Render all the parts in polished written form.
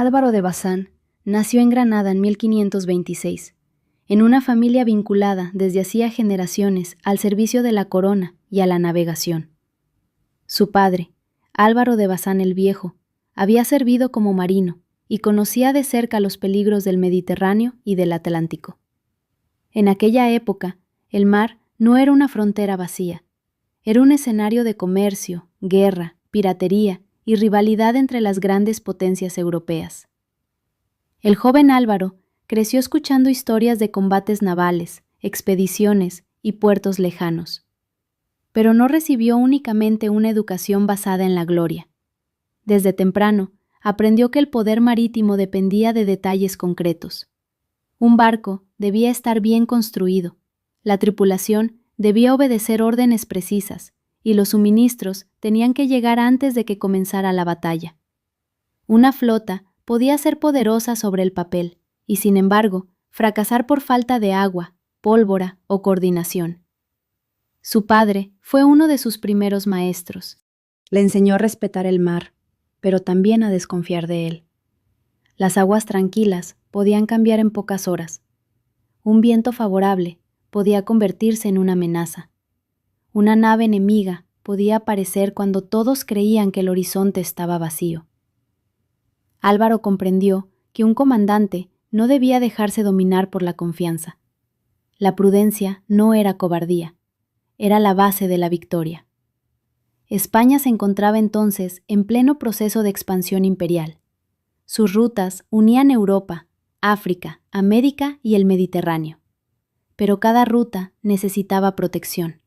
Álvaro de Bazán nació en Granada en 1526, en una familia vinculada desde hacía generaciones al servicio de la corona y a la navegación. Su padre, Álvaro de Bazán el Viejo, había servido como marino y conocía de cerca los peligros del Mediterráneo y del Atlántico. En aquella época, el mar no era una frontera vacía, era un escenario de comercio, guerra, piratería y rivalidad entre las grandes potencias europeas. El joven Álvaro creció escuchando historias de combates navales, expediciones y puertos lejanos. Pero no recibió únicamente una educación basada en la gloria. Desde temprano, aprendió que el poder marítimo dependía de detalles concretos. Un barco debía estar bien construido, la tripulación debía obedecer órdenes precisas, y los suministros tenían que llegar antes de que comenzara la batalla. Una flota podía ser poderosa sobre el papel, y sin embargo, fracasar por falta de agua, pólvora o coordinación. Su padre fue uno de sus primeros maestros. Le enseñó a respetar el mar, pero también a desconfiar de él. Las aguas tranquilas podían cambiar en pocas horas. Un viento favorable podía convertirse en una amenaza. Una nave enemiga podía aparecer cuando todos creían que el horizonte estaba vacío. Álvaro comprendió que un comandante no debía dejarse dominar por la confianza. La prudencia no era cobardía, era la base de la victoria. España se encontraba entonces en pleno proceso de expansión imperial. Sus rutas unían Europa, África, América y el Mediterráneo. Pero cada ruta necesitaba protección.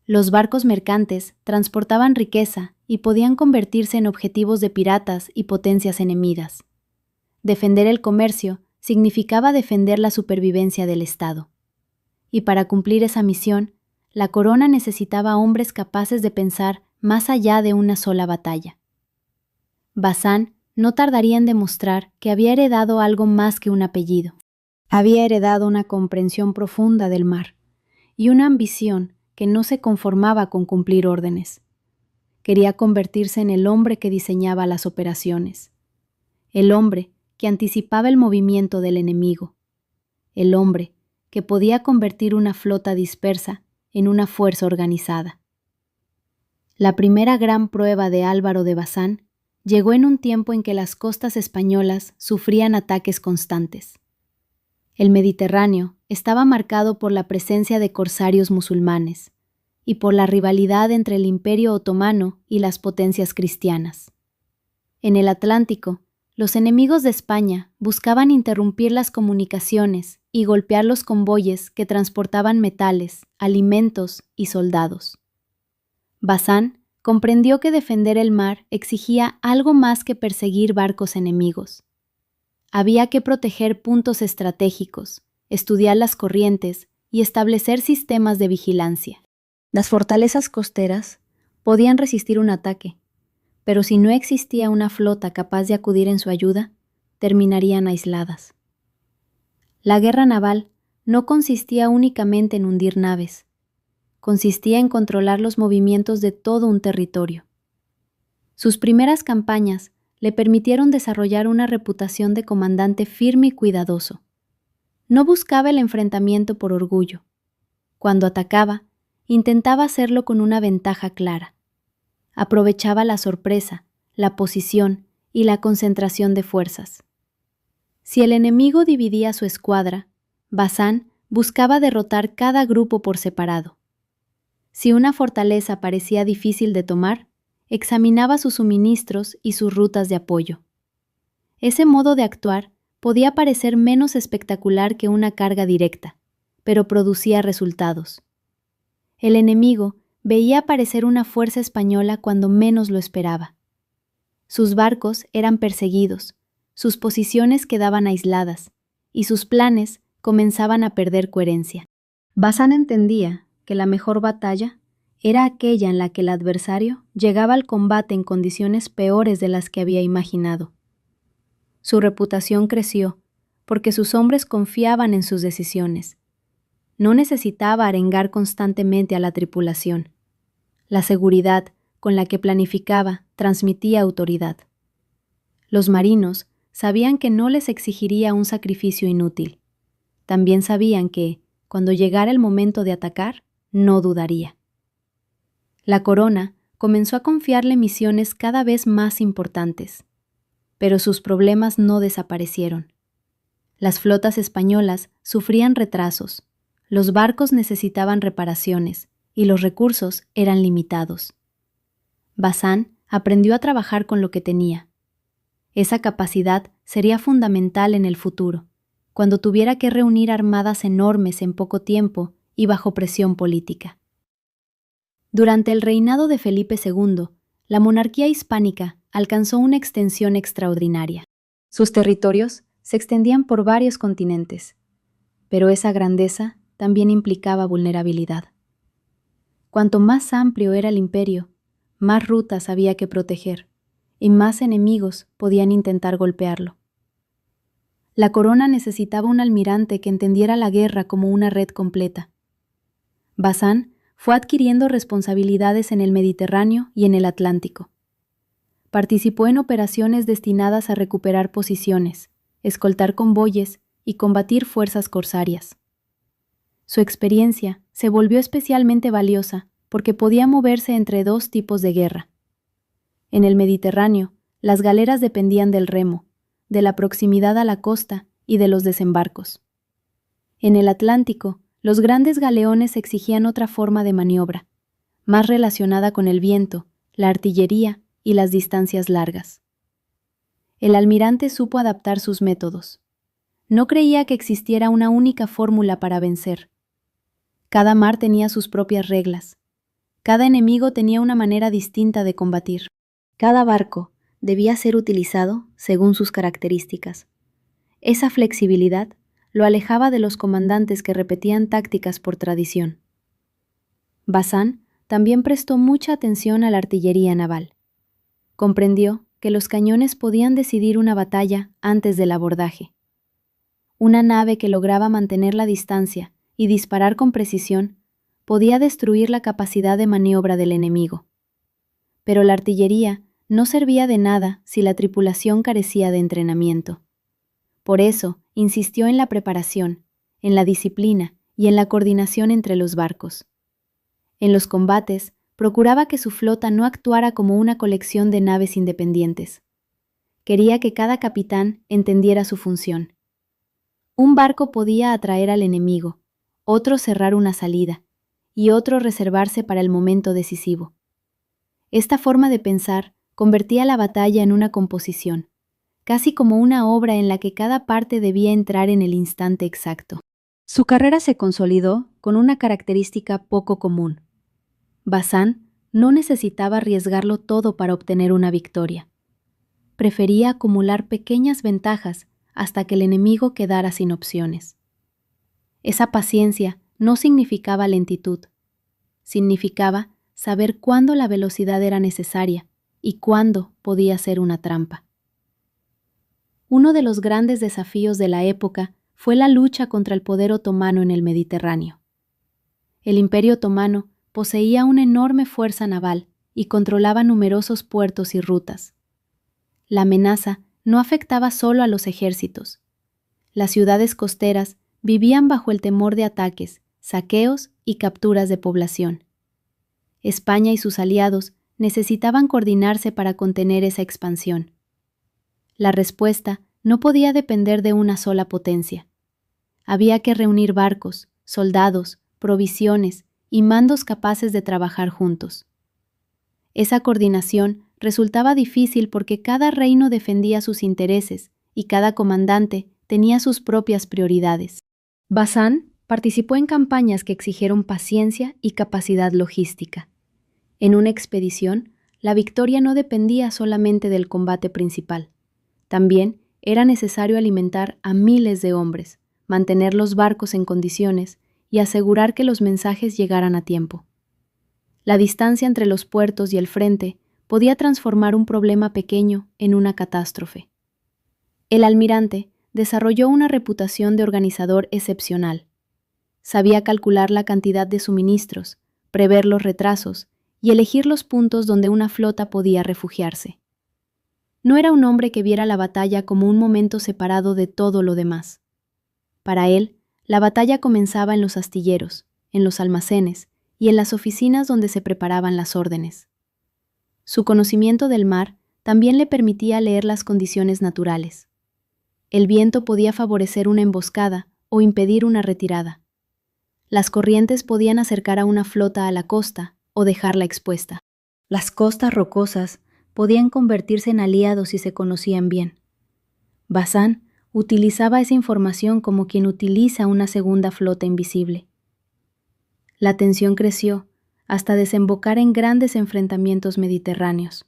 Los barcos mercantes transportaban riqueza y podían convertirse en objetivos de piratas y potencias enemigas. Defender el comercio significaba defender la supervivencia del Estado. Y para cumplir esa misión, la corona necesitaba hombres capaces de pensar más allá de una sola batalla. Bazán no tardaría en demostrar que había heredado algo más que un apellido. Había heredado una comprensión profunda del mar y una ambición que no se conformaba con cumplir órdenes. Quería convertirse en el hombre que diseñaba las operaciones, el hombre que anticipaba el movimiento del enemigo, el hombre que podía convertir una flota dispersa en una fuerza organizada. La primera gran prueba de Álvaro de Bazán llegó en un tiempo en que las costas españolas sufrían ataques constantes. El Mediterráneo estaba marcado por la presencia de corsarios musulmanes y por la rivalidad entre el Imperio Otomano y las potencias cristianas. En el Atlántico, los enemigos de España buscaban interrumpir las comunicaciones y golpear los convoyes que transportaban metales, alimentos y soldados. Bazán comprendió que defender el mar exigía algo más que perseguir barcos enemigos. Había que proteger puntos estratégicos, estudiar las corrientes y establecer sistemas de vigilancia. Las fortalezas costeras podían resistir un ataque, pero si no existía una flota capaz de acudir en su ayuda, terminarían aisladas. La guerra naval no consistía únicamente en hundir naves, consistía en controlar los movimientos de todo un territorio. Sus primeras campañas le permitieron desarrollar una reputación de comandante firme y cuidadoso. No buscaba el enfrentamiento por orgullo. Cuando atacaba, intentaba hacerlo con una ventaja clara. Aprovechaba la sorpresa, la posición y la concentración de fuerzas. Si el enemigo dividía su escuadra, Bazán buscaba derrotar cada grupo por separado. Si una fortaleza parecía difícil de tomar, examinaba sus suministros y sus rutas de apoyo. Ese modo de actuar podía parecer menos espectacular que una carga directa, pero producía resultados. El enemigo veía aparecer una fuerza española cuando menos lo esperaba. Sus barcos eran perseguidos, sus posiciones quedaban aisladas, y sus planes comenzaban a perder coherencia. Bazán entendía que la mejor batalla era aquella en la que el adversario llegaba al combate en condiciones peores de las que había imaginado. Su reputación creció porque sus hombres confiaban en sus decisiones. No necesitaba arengar constantemente a la tripulación. La seguridad con la que planificaba transmitía autoridad. Los marinos sabían que no les exigiría un sacrificio inútil. También sabían que, cuando llegara el momento de atacar, no dudaría. La corona comenzó a confiarle misiones cada vez más importantes, pero sus problemas no desaparecieron. Las flotas españolas sufrían retrasos, los barcos necesitaban reparaciones y los recursos eran limitados. Bazán aprendió a trabajar con lo que tenía. Esa capacidad sería fundamental en el futuro, cuando tuviera que reunir armadas enormes en poco tiempo y bajo presión política. Durante el reinado de Felipe II, la monarquía hispánica alcanzó una extensión extraordinaria. Sus territorios se extendían por varios continentes, pero esa grandeza también implicaba vulnerabilidad. Cuanto más amplio era el imperio, más rutas había que proteger, y más enemigos podían intentar golpearlo. La corona necesitaba un almirante que entendiera la guerra como una red completa. Bazán fue adquiriendo responsabilidades en el Mediterráneo y en el Atlántico. Participó en operaciones destinadas a recuperar posiciones, escoltar convoyes y combatir fuerzas corsarias. Su experiencia se volvió especialmente valiosa porque podía moverse entre dos tipos de guerra. En el Mediterráneo, las galeras dependían del remo, de la proximidad a la costa y de los desembarcos. En el Atlántico, los grandes galeones exigían otra forma de maniobra, más relacionada con el viento, la artillería y las distancias largas. El almirante supo adaptar sus métodos. No creía que existiera una única fórmula para vencer. Cada mar tenía sus propias reglas. Cada enemigo tenía una manera distinta de combatir. Cada barco debía ser utilizado según sus características. Esa flexibilidad lo alejaba de los comandantes que repetían tácticas por tradición. Bazán también prestó mucha atención a la artillería naval. Comprendió que los cañones podían decidir una batalla antes del abordaje. Una nave que lograba mantener la distancia y disparar con precisión podía destruir la capacidad de maniobra del enemigo. Pero la artillería no servía de nada si la tripulación carecía de entrenamiento. Por eso, insistió en la preparación, en la disciplina y en la coordinación entre los barcos. En los combates, procuraba que su flota no actuara como una colección de naves independientes. Quería que cada capitán entendiera su función. Un barco podía atraer al enemigo, otro cerrar una salida, y otro reservarse para el momento decisivo. Esta forma de pensar convertía la batalla en una composición, casi como una obra en la que cada parte debía entrar en el instante exacto. Su carrera se consolidó con una característica poco común. Bazán no necesitaba arriesgarlo todo para obtener una victoria. Prefería acumular pequeñas ventajas hasta que el enemigo quedara sin opciones. Esa paciencia no significaba lentitud. Significaba saber cuándo la velocidad era necesaria y cuándo podía ser una trampa. Uno de los grandes desafíos de la época fue la lucha contra el poder otomano en el Mediterráneo. El Imperio Otomano poseía una enorme fuerza naval y controlaba numerosos puertos y rutas. La amenaza no afectaba solo a los ejércitos. Las ciudades costeras vivían bajo el temor de ataques, saqueos y capturas de población. España y sus aliados necesitaban coordinarse para contener esa expansión. La respuesta no podía depender de una sola potencia. Había que reunir barcos, soldados, provisiones y mandos capaces de trabajar juntos. Esa coordinación resultaba difícil porque cada reino defendía sus intereses y cada comandante tenía sus propias prioridades. Bazán participó en campañas que exigieron paciencia y capacidad logística. En una expedición, la victoria no dependía solamente del combate principal. También era necesario alimentar a miles de hombres, mantener los barcos en condiciones y asegurar que los mensajes llegaran a tiempo. La distancia entre los puertos y el frente podía transformar un problema pequeño en una catástrofe. El almirante desarrolló una reputación de organizador excepcional. Sabía calcular la cantidad de suministros, prever los retrasos y elegir los puntos donde una flota podía refugiarse. No era un hombre que viera la batalla como un momento separado de todo lo demás. Para él, la batalla comenzaba en los astilleros, en los almacenes y en las oficinas donde se preparaban las órdenes. Su conocimiento del mar también le permitía leer las condiciones naturales. El viento podía favorecer una emboscada o impedir una retirada. Las corrientes podían acercar a una flota a la costa o dejarla expuesta. Las costas rocosas podían convertirse en aliados si se conocían bien. Bazán utilizaba esa información como quien utiliza una segunda flota invisible. La tensión creció hasta desembocar en grandes enfrentamientos mediterráneos.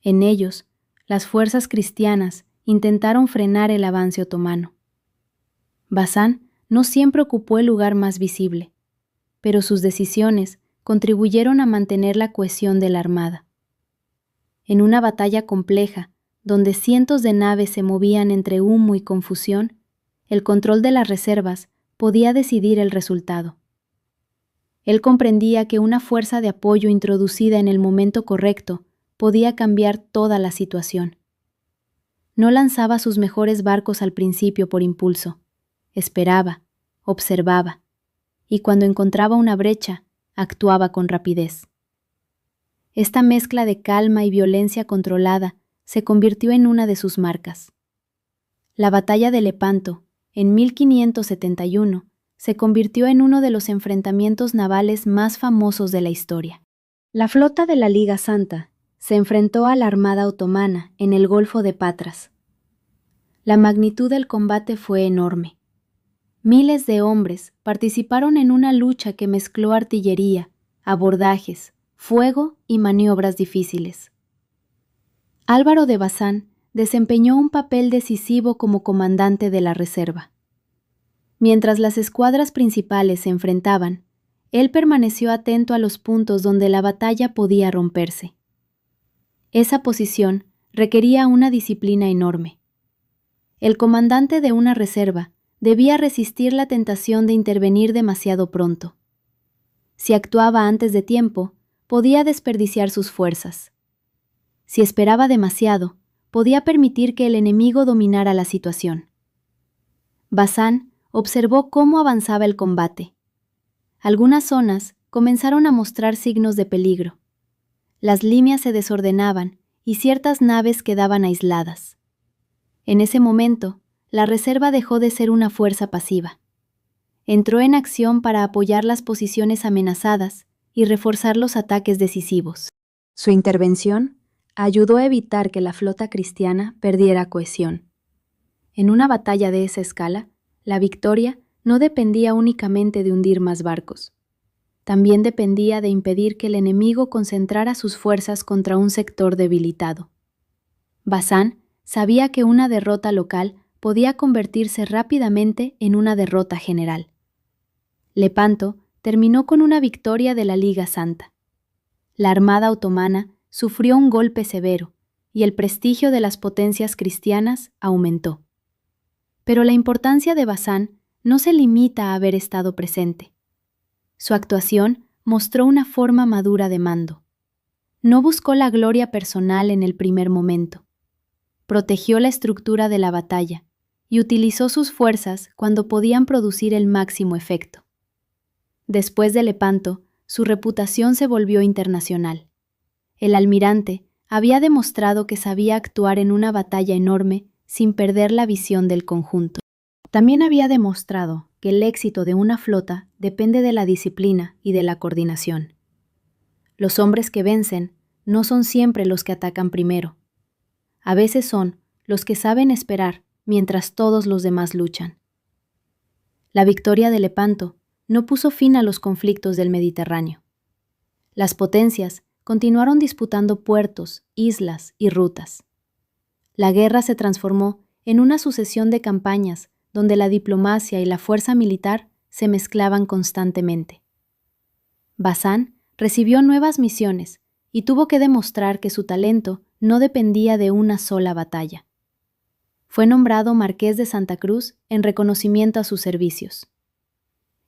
En ellos, las fuerzas cristianas intentaron frenar el avance otomano. Bazán no siempre ocupó el lugar más visible, pero sus decisiones contribuyeron a mantener la cohesión de la armada. En una batalla compleja, donde cientos de naves se movían entre humo y confusión, el control de las reservas podía decidir el resultado. Él comprendía que una fuerza de apoyo introducida en el momento correcto podía cambiar toda la situación. No lanzaba sus mejores barcos al principio por impulso. Esperaba, observaba, y cuando encontraba una brecha, actuaba con rapidez. Esta mezcla de calma y violencia controlada se convirtió en una de sus marcas. La batalla de Lepanto, en 1571, se convirtió en uno de los enfrentamientos navales más famosos de la historia. La flota de la Liga Santa se enfrentó a la armada otomana en el Golfo de Patras. La magnitud del combate fue enorme. Miles de hombres participaron en una lucha que mezcló artillería, abordajes, fuego y maniobras difíciles. Álvaro de Bazán desempeñó un papel decisivo como comandante de la reserva. Mientras las escuadras principales se enfrentaban, él permaneció atento a los puntos donde la batalla podía romperse. Esa posición requería una disciplina enorme. El comandante de una reserva debía resistir la tentación de intervenir demasiado pronto. Si actuaba antes de tiempo, podía desperdiciar sus fuerzas. Si esperaba demasiado, podía permitir que el enemigo dominara la situación. Bazán observó cómo avanzaba el combate. Algunas zonas comenzaron a mostrar signos de peligro. Las líneas se desordenaban y ciertas naves quedaban aisladas. En ese momento, la reserva dejó de ser una fuerza pasiva. Entró en acción para apoyar las posiciones amenazadas y reforzar los ataques decisivos. Su intervención ayudó a evitar que la flota cristiana perdiera cohesión. En una batalla de esa escala, la victoria no dependía únicamente de hundir más barcos. También dependía de impedir que el enemigo concentrara sus fuerzas contra un sector debilitado. Bazán sabía que una derrota local podía convertirse rápidamente en una derrota general. Lepanto terminó con una victoria de la Liga Santa. La armada otomana sufrió un golpe severo y el prestigio de las potencias cristianas aumentó. Pero la importancia de Bazán no se limita a haber estado presente. Su actuación mostró una forma madura de mando. No buscó la gloria personal en el primer momento. Protegió la estructura de la batalla y utilizó sus fuerzas cuando podían producir el máximo efecto. Después de Lepanto, su reputación se volvió internacional. El almirante había demostrado que sabía actuar en una batalla enorme sin perder la visión del conjunto. También había demostrado que el éxito de una flota depende de la disciplina y de la coordinación. Los hombres que vencen no son siempre los que atacan primero. A veces son los que saben esperar mientras todos los demás luchan. La victoria de Lepanto no puso fin a los conflictos del Mediterráneo. Las potencias continuaron disputando puertos, islas y rutas. La guerra se transformó en una sucesión de campañas donde la diplomacia y la fuerza militar se mezclaban constantemente. Bazán recibió nuevas misiones y tuvo que demostrar que su talento no dependía de una sola batalla. Fue nombrado Marqués de Santa Cruz en reconocimiento a sus servicios.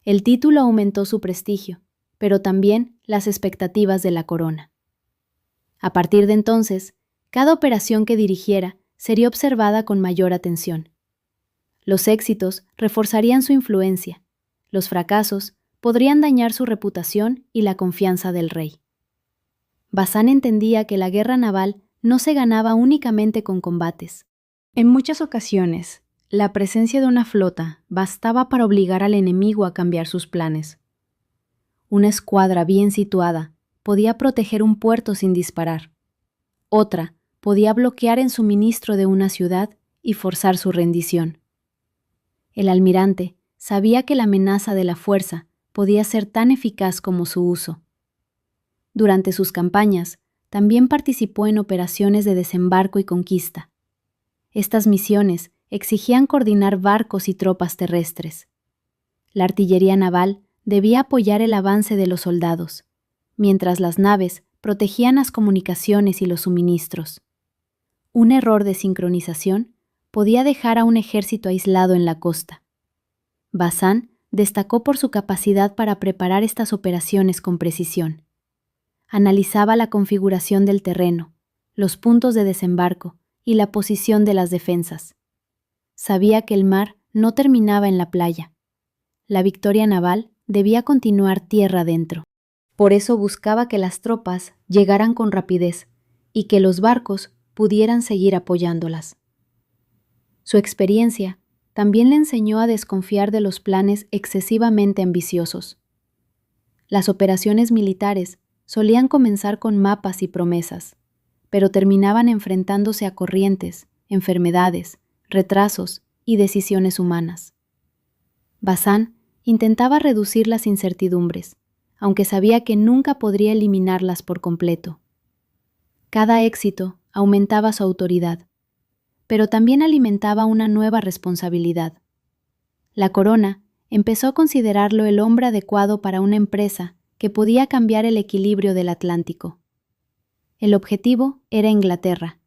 El título aumentó su prestigio, pero también las expectativas de la corona. A partir de entonces, Cada operación que dirigiera sería observada con mayor atención. Los éxitos reforzarían su influencia. Los fracasos podrían dañar su reputación y la confianza del rey. Bazán entendía que la guerra naval no se ganaba únicamente con combates. En muchas ocasiones, la presencia de una flota bastaba para obligar al enemigo a cambiar sus planes. Una escuadra bien situada podía proteger un puerto sin disparar. Otra podía bloquear el suministro de una ciudad y forzar su rendición. El almirante sabía que la amenaza de la fuerza podía ser tan eficaz como su uso. Durante sus campañas, también participó en operaciones de desembarco y conquista. Estas misiones exigían coordinar barcos y tropas terrestres. La artillería naval debía apoyar el avance de los soldados, mientras las naves protegían las comunicaciones y los suministros. Un error de sincronización podía dejar a un ejército aislado en la costa. Bazán destacó por su capacidad para preparar estas operaciones con precisión. Analizaba la configuración del terreno, los puntos de desembarco y la posición de las defensas. Sabía que el mar no terminaba en la playa. La victoria naval debía continuar tierra adentro. Por eso buscaba que las tropas llegaran con rapidez y que los barcos pudieran seguir apoyándolas. Su experiencia también le enseñó a desconfiar de los planes excesivamente ambiciosos. Las operaciones militares solían comenzar con mapas y promesas, pero terminaban enfrentándose a corrientes, enfermedades, retrasos y decisiones humanas. Bazán intentaba reducir las incertidumbres, aunque sabía que nunca podría eliminarlas por completo. Cada éxito aumentaba su autoridad, pero también alimentaba una nueva responsabilidad. La corona empezó a considerarlo el hombre adecuado para una empresa que podía cambiar el equilibrio del Atlántico. El objetivo era Inglaterra,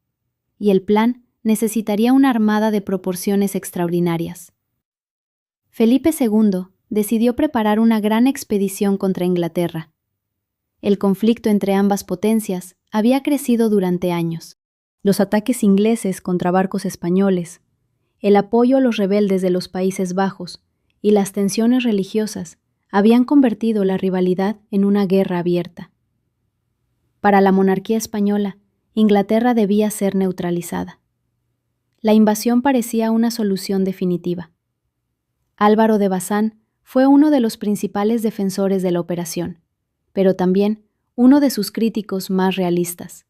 y el plan necesitaría una armada de proporciones extraordinarias. Felipe II decidió preparar una gran expedición contra Inglaterra. El conflicto entre ambas potencias había crecido durante años. Los ataques ingleses contra barcos españoles, el apoyo a los rebeldes de los Países Bajos y las tensiones religiosas habían convertido la rivalidad en una guerra abierta. Para la monarquía española, Inglaterra debía ser neutralizada. La invasión parecía una solución definitiva. Álvaro de Bazán fue uno de los principales defensores de la operación, pero también uno de sus críticos más realistas.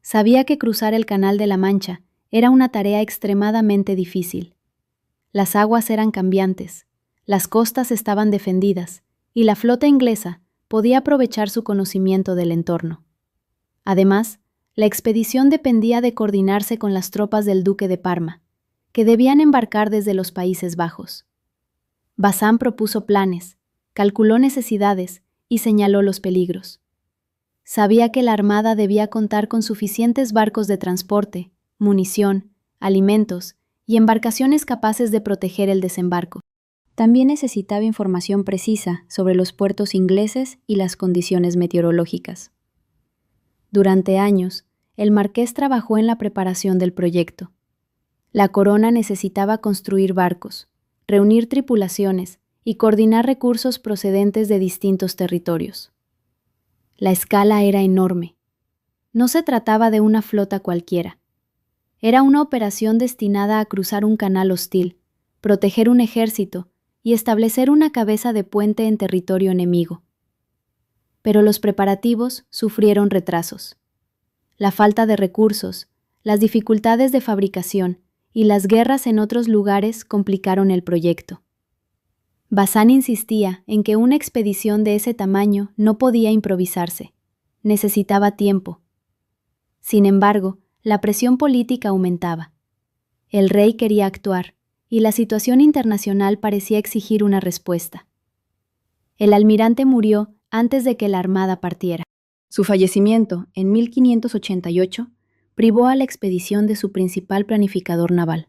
Sabía que cruzar el Canal de la Mancha era una tarea extremadamente difícil. Las aguas eran cambiantes, las costas estaban defendidas, y la flota inglesa podía aprovechar su conocimiento del entorno. Además, la expedición dependía de coordinarse con las tropas del duque de Parma, que debían embarcar desde los Países Bajos. Bazán propuso planes, calculó necesidades y señaló los peligros. Sabía que la armada debía contar con suficientes barcos de transporte, munición, alimentos y embarcaciones capaces de proteger el desembarco. También necesitaba información precisa sobre los puertos ingleses y las condiciones meteorológicas. Durante años, el marqués trabajó en la preparación del proyecto. La corona necesitaba construir barcos, reunir tripulaciones y coordinar recursos procedentes de distintos territorios. La escala era enorme. No se trataba de una flota cualquiera. Era una operación destinada a cruzar un canal hostil, proteger un ejército y establecer una cabeza de puente en territorio enemigo. Pero los preparativos sufrieron retrasos. La falta de recursos, las dificultades de fabricación y las guerras en otros lugares complicaron el proyecto. Bazán insistía en que una expedición de ese tamaño no podía improvisarse. Necesitaba tiempo. Sin embargo, la presión política aumentaba. El rey quería actuar, y la situación internacional parecía exigir una respuesta. El almirante murió antes de que la armada partiera. Su fallecimiento, en 1588, privó a la expedición de su principal planificador naval.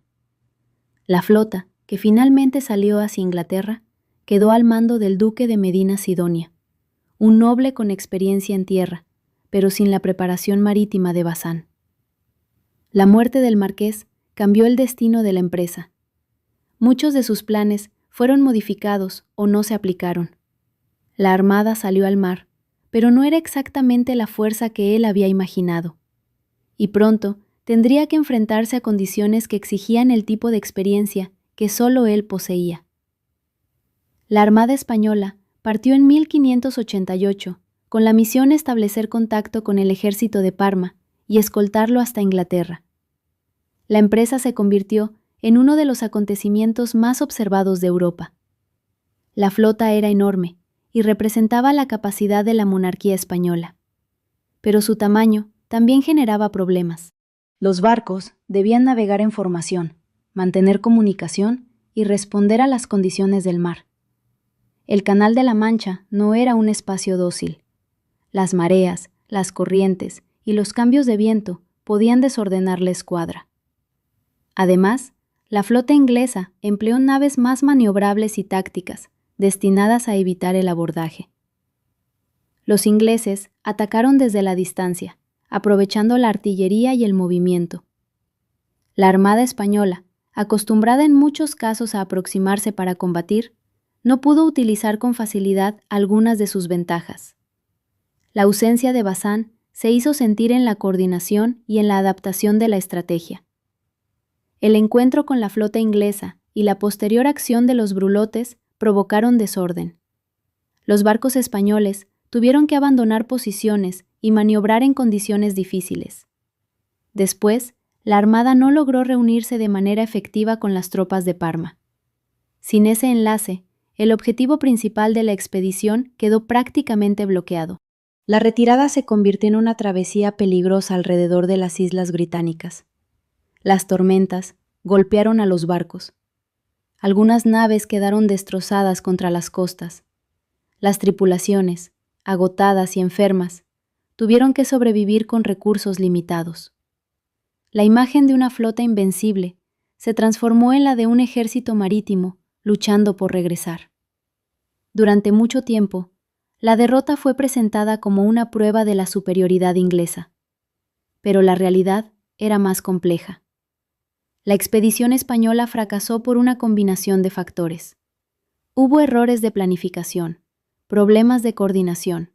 La flota, que finalmente salió hacia Inglaterra, quedó al mando del duque de Medina Sidonia, un noble con experiencia en tierra, pero sin la preparación marítima de Bazán. La muerte del marqués cambió el destino de la empresa. Muchos de sus planes fueron modificados o no se aplicaron. La armada salió al mar, pero no era exactamente la fuerza que él había imaginado. Y pronto tendría que enfrentarse a condiciones que exigían el tipo de experiencia que solo él poseía. La Armada Española partió en 1588 con la misión de establecer contacto con el ejército de Parma y escoltarlo hasta Inglaterra. La empresa se convirtió en uno de los acontecimientos más observados de Europa. La flota era enorme y representaba la capacidad de la monarquía española. Pero su tamaño también generaba problemas. Los barcos debían navegar en formación, mantener comunicación y responder a las condiciones del mar. El Canal de la Mancha no era un espacio dócil. Las mareas, las corrientes y los cambios de viento podían desordenar la escuadra. Además, la flota inglesa empleó naves más maniobrables y tácticas, destinadas a evitar el abordaje. Los ingleses atacaron desde la distancia, aprovechando la artillería y el movimiento. La Armada Española, acostumbrada en muchos casos a aproximarse para combatir, no pudo utilizar con facilidad algunas de sus ventajas. La ausencia de Bazán se hizo sentir en la coordinación y en la adaptación de la estrategia. El encuentro con la flota inglesa y la posterior acción de los brulotes provocaron desorden. Los barcos españoles tuvieron que abandonar posiciones y maniobrar en condiciones difíciles. Después, la Armada no logró reunirse de manera efectiva con las tropas de Parma. Sin ese enlace, el objetivo principal de la expedición quedó prácticamente bloqueado. La retirada se convirtió en una travesía peligrosa alrededor de las islas británicas. Las tormentas golpearon a los barcos. Algunas naves quedaron destrozadas contra las costas. Las tripulaciones, agotadas y enfermas, tuvieron que sobrevivir con recursos limitados. La imagen de una flota invencible se transformó en la de un ejército marítimo luchando por regresar. Durante mucho tiempo, la derrota fue presentada como una prueba de la superioridad inglesa, pero la realidad era más compleja. La expedición española fracasó por una combinación de factores. Hubo errores de planificación, problemas de coordinación,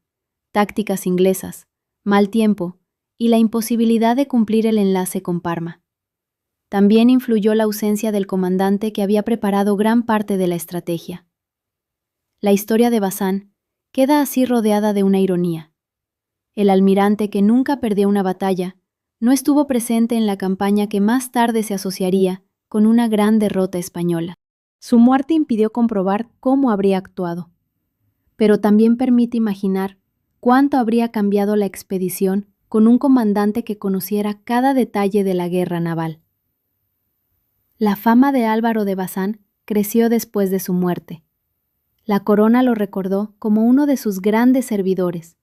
tácticas inglesas, mal tiempo y la imposibilidad de cumplir el enlace con Parma. También influyó la ausencia del comandante que había preparado gran parte de la estrategia. La historia de Bazán queda así rodeada de una ironía. El almirante que nunca perdió una batalla no estuvo presente en la campaña que más tarde se asociaría con una gran derrota española. Su muerte impidió comprobar cómo habría actuado, pero también permite imaginar cuánto habría cambiado la expedición con un comandante que conociera cada detalle de la guerra naval. La fama de Álvaro de Bazán creció después de su muerte. La corona lo recordó como uno de sus grandes servidores,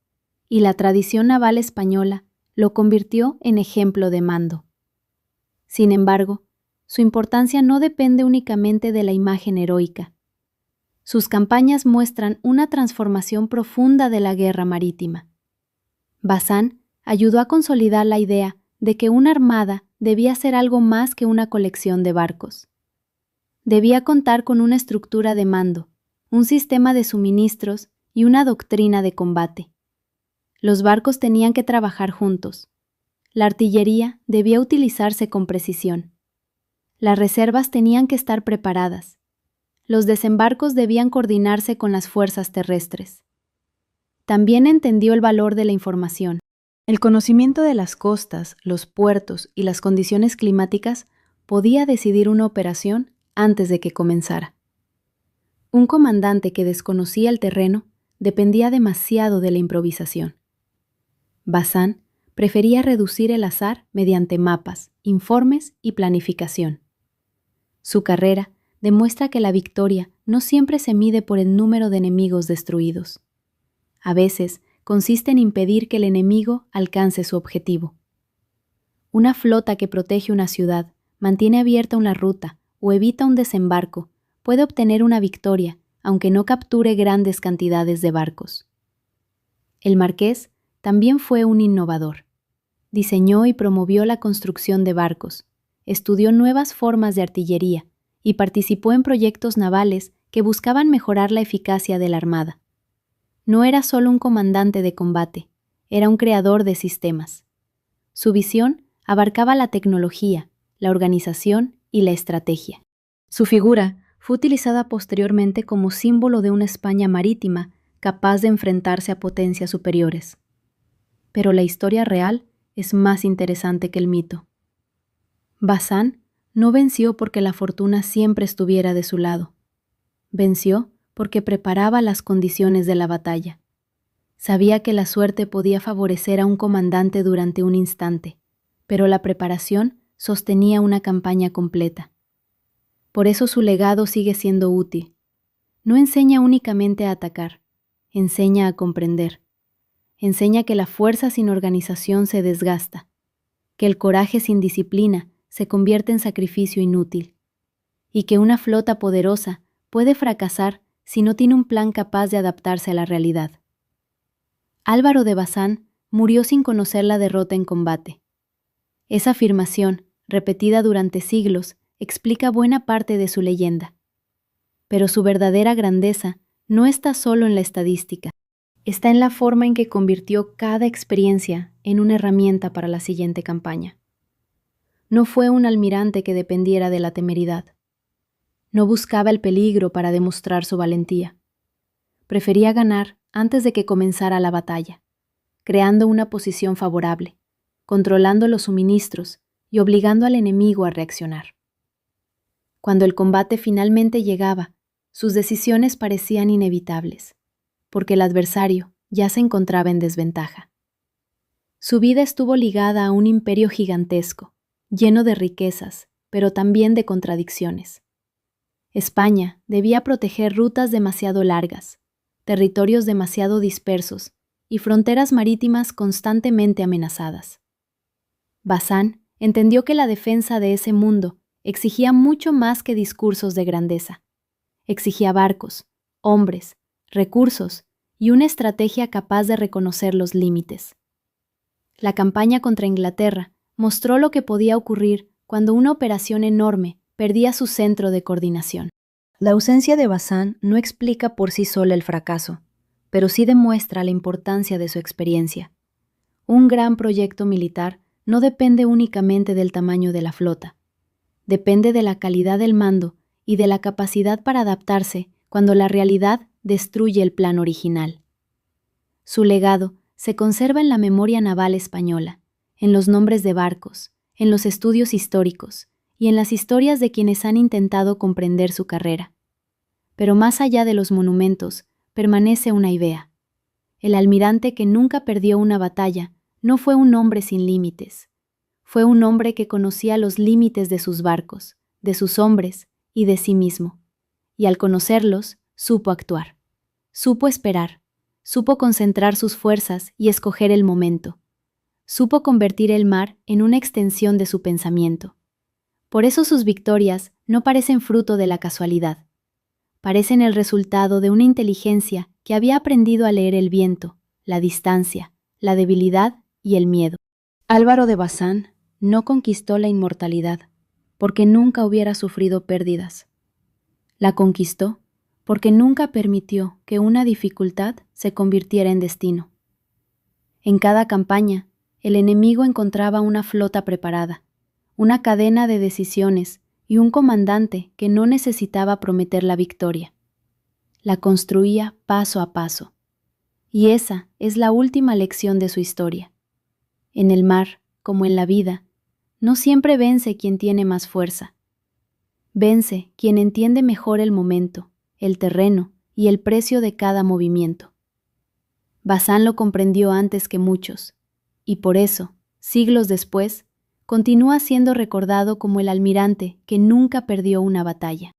y la tradición naval española lo convirtió en ejemplo de mando. Sin embargo, su importancia no depende únicamente de la imagen heroica. Sus campañas muestran una transformación profunda de la guerra marítima. Bazán ayudó a consolidar la idea de que una armada debía ser algo más que una colección de barcos. Debía contar con una estructura de mando, un sistema de suministros y una doctrina de combate. Los barcos tenían que trabajar juntos. La artillería debía utilizarse con precisión. Las reservas tenían que estar preparadas. Los desembarcos debían coordinarse con las fuerzas terrestres. También entendió el valor de la información. El conocimiento de las costas, los puertos y las condiciones climáticas podía decidir una operación antes de que comenzara. Un comandante que desconocía el terreno dependía demasiado de la improvisación. Bazán prefería reducir el azar mediante mapas, informes y planificación. Su carrera demuestra que la victoria no siempre se mide por el número de enemigos destruidos. A veces consiste en impedir que el enemigo alcance su objetivo. Una flota que protege una ciudad, mantiene abierta una ruta o evita un desembarco puede obtener una victoria, aunque no capture grandes cantidades de barcos. El marqués también fue un innovador. Diseñó y promovió la construcción de barcos, estudió nuevas formas de artillería y participó en proyectos navales que buscaban mejorar la eficacia de la armada. No era solo un comandante de combate, era un creador de sistemas. Su visión abarcaba la tecnología, la organización y la estrategia. Su figura fue utilizada posteriormente como símbolo de una España marítima capaz de enfrentarse a potencias superiores. Pero la historia real es más interesante que el mito. Bazán no venció porque la fortuna siempre estuviera de su lado. Venció porque preparaba las condiciones de la batalla. Sabía que la suerte podía favorecer a un comandante durante un instante, pero la preparación sostenía una campaña completa. Por eso su legado sigue siendo útil. No enseña únicamente a atacar, enseña a comprender. Enseña que la fuerza sin organización se desgasta, que el coraje sin disciplina se convierte en sacrificio inútil, y que una flota poderosa puede fracasar si no tiene un plan capaz de adaptarse a la realidad. Álvaro de Bazán murió sin conocer la derrota en combate. Esa afirmación, repetida durante siglos, explica buena parte de su leyenda. Pero su verdadera grandeza no está solo en la estadística, está en la forma en que convirtió cada experiencia en una herramienta para la siguiente campaña. No fue un almirante que dependiera de la temeridad. No buscaba el peligro para demostrar su valentía. Prefería ganar antes de que comenzara la batalla, creando una posición favorable, controlando los suministros y obligando al enemigo a reaccionar. Cuando el combate finalmente llegaba, sus decisiones parecían inevitables, porque el adversario ya se encontraba en desventaja. Su vida estuvo ligada a un imperio gigantesco, lleno de riquezas, pero también de contradicciones. España debía proteger rutas demasiado largas, territorios demasiado dispersos y fronteras marítimas constantemente amenazadas. Bazán entendió que la defensa de ese mundo exigía mucho más que discursos de grandeza. Exigía barcos, hombres, recursos y una estrategia capaz de reconocer los límites. La campaña contra Inglaterra mostró lo que podía ocurrir cuando una operación enorme perdía su centro de coordinación. La ausencia de Bazán no explica por sí sola el fracaso, pero sí demuestra la importancia de su experiencia. Un gran proyecto militar no depende únicamente del tamaño de la flota. Depende de la calidad del mando y de la capacidad para adaptarse cuando la realidad destruye el plan original. Su legado se conserva en la memoria naval española, en los nombres de barcos, en los estudios históricos y en las historias de quienes han intentado comprender su carrera. Pero más allá de los monumentos, permanece una idea. El almirante que nunca perdió una batalla no fue un hombre sin límites. Fue un hombre que conocía los límites de sus barcos, de sus hombres y de sí mismo. Y al conocerlos, supo actuar. Supo esperar. Supo concentrar sus fuerzas y escoger el momento. Supo convertir el mar en una extensión de su pensamiento. Por eso sus victorias no parecen fruto de la casualidad. Parecen el resultado de una inteligencia que había aprendido a leer el viento, la distancia, la debilidad y el miedo. Álvaro de Bazán no conquistó la inmortalidad, porque nunca hubiera sufrido pérdidas. La conquistó porque nunca permitió que una dificultad se convirtiera en destino. En cada campaña, el enemigo encontraba una flota preparada, una cadena de decisiones y un comandante que no necesitaba prometer la victoria. La construía paso a paso. Y esa es la última lección de su historia. En el mar, como en la vida, no siempre vence quien tiene más fuerza. Vence quien entiende mejor el momento, el terreno y el precio de cada movimiento. Bazán lo comprendió antes que muchos, y por eso, siglos después, continúa siendo recordado como el almirante que nunca perdió una batalla.